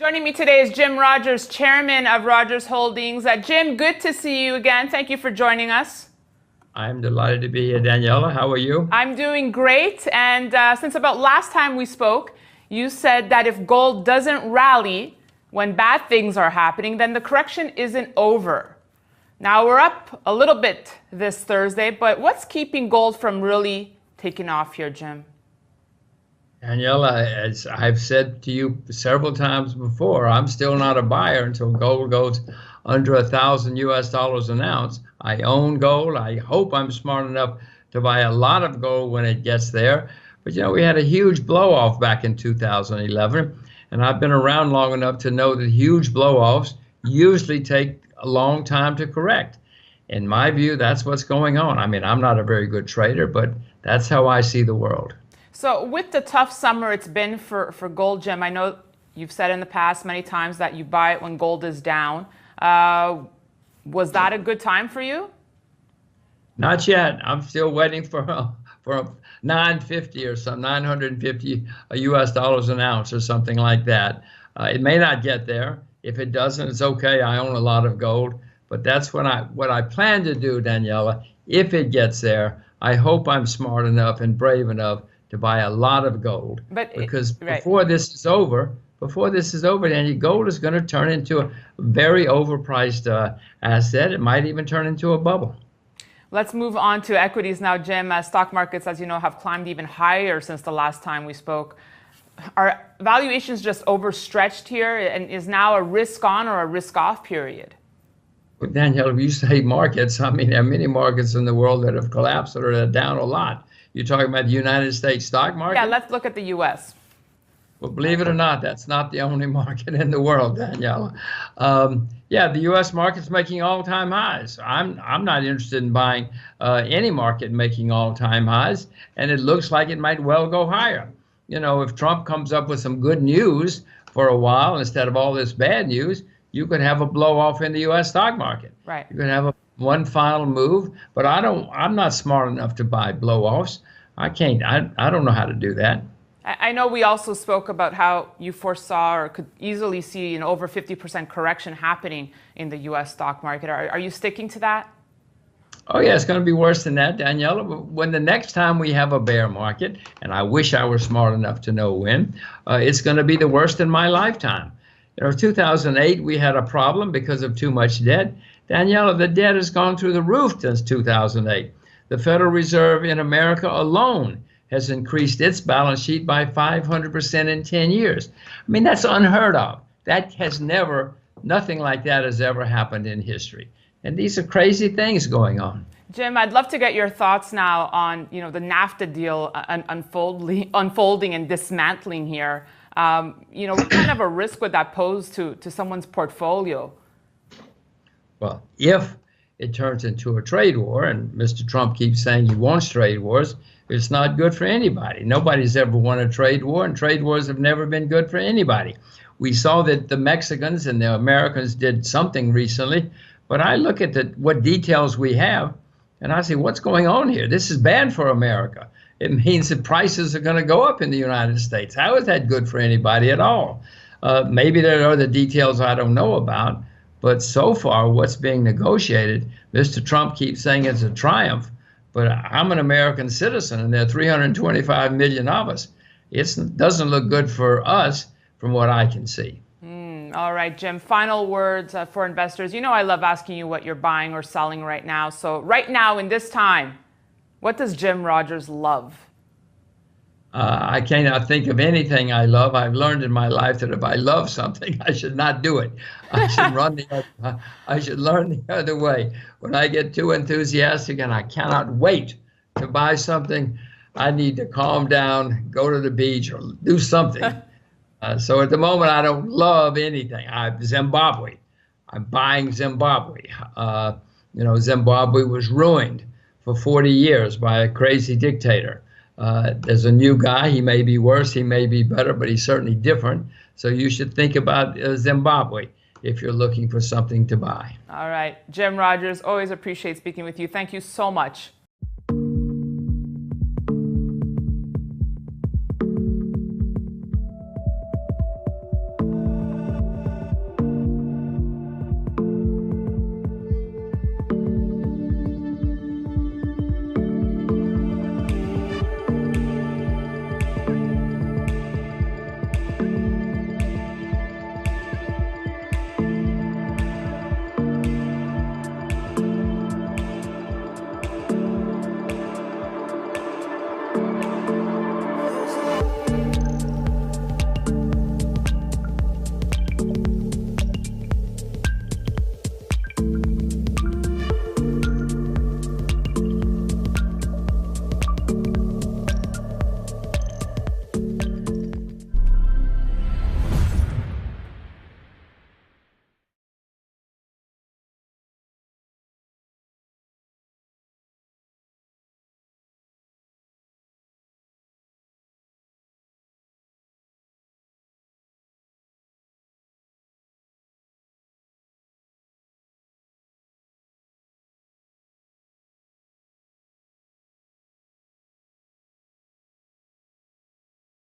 Joining me today is Jim Rogers, chairman of Rogers Holdings. Jim, good to see you again. Thank you for joining us. I'm delighted to be here, Daniela. How are you? I'm doing great. And since about last time we spoke, you said that if gold doesn't rally when bad things are happening, then the correction isn't over. Now we're up a little bit this Thursday, but what's keeping gold from really taking off here, Jim? Daniela, as I've said to you several times before, I'm still not a buyer until gold goes under $1,000 an ounce. I own gold. I hope I'm smart enough to buy a lot of gold when it gets there. But we had a huge blow off back in 2011, and I've been around long enough to know that huge blow offs usually take a long time to correct. In my view, that's what's going on. I mean, I'm not a very good trader, but that's how I see the world. So with the tough summer it's been for gold, Jim, I know you've said in the past many times that you buy it when gold is down. Was that a good time for you? Not yet. I'm still waiting for a 950 or some 950 US dollars an ounce or something like that. It may not get there. If it doesn't, it's okay. I own a lot of gold, but that's what I plan to do, Daniela. If it gets there, I hope I'm smart enough and brave enough to buy a lot of gold. Because before this is over, Daniel, gold is going to turn into a very overpriced asset. It might even turn into a bubble. Let's move on to equities now, Jim. Stock markets, as you know, have climbed even higher since the last time we spoke. Are valuations just overstretched here, and is now a risk on or a risk off period? Well, Danielle, if you say markets, I mean, there are many markets in the world that have collapsed or are down a lot. You're talking about the United States stock market? Yeah, let's look at the U.S. Well, believe it or not, that's not the only market in the world, Daniela. Yeah, the U.S. market's making all-time highs. I'm not interested in buying any market making all-time highs, and it looks like it might well go higher. If Trump comes up with some good news for a while instead of all this bad news, you could have a blow-off in the U.S. stock market. Right. You could have one final move, but I'm not smart enough to buy blow-offs. I can't. I don't know how to do that. I know we also spoke about how you foresaw or could easily see an over 50% correction happening in the U.S. stock market. Are you sticking to that? Oh, yeah, it's going to be worse than that, Daniela. When the next time we have a bear market, and I wish I were smart enough to know when, it's going to be the worst in my lifetime. 2008, we had a problem because of too much debt. Daniela, the debt has gone through the roof since 2008. The Federal Reserve in America alone has increased its balance sheet by 500% in 10 years. I mean, that's unheard of. Nothing like that has ever happened in history. And these are crazy things going on. Jim, I'd love to get your thoughts now on the NAFTA deal unfolding and dismantling here. What kind of a risk would that pose to someone's portfolio? Well, if it turns into a trade war, and Mr. Trump keeps saying he wants trade wars, it's not good for anybody. Nobody's ever won a trade war, and trade wars have never been good for anybody. We saw that the Mexicans and the Americans did something recently, but I look at what details we have, and I say, what's going on here? This is bad for America. It means that prices are going to go up in the United States. How is that good for anybody at all? Maybe there are other details I don't know about, but so far what's being negotiated, Mr. Trump keeps saying it's a triumph, but I'm an American citizen, and there are 325 million of us. It doesn't look good for us from what I can see. All right, Jim, final words for investors. I love asking you what you're buying or selling right now. So right now in this time, what does Jim Rogers love? I cannot think of anything I love. I've learned in my life that if I love something, I should not do it. I should learn the other way. When I get too enthusiastic and I cannot wait to buy something, I need to calm down, go to the beach, or do something. So at the moment, I don't love anything. Zimbabwe. I'm buying Zimbabwe. Zimbabwe was ruined for 40 years by a crazy dictator. There's a new guy. He may be worse, he may be better, but he's certainly different. So you should think about Zimbabwe if you're looking for something to buy. All right. Jim Rogers, always appreciate speaking with you. Thank you so much.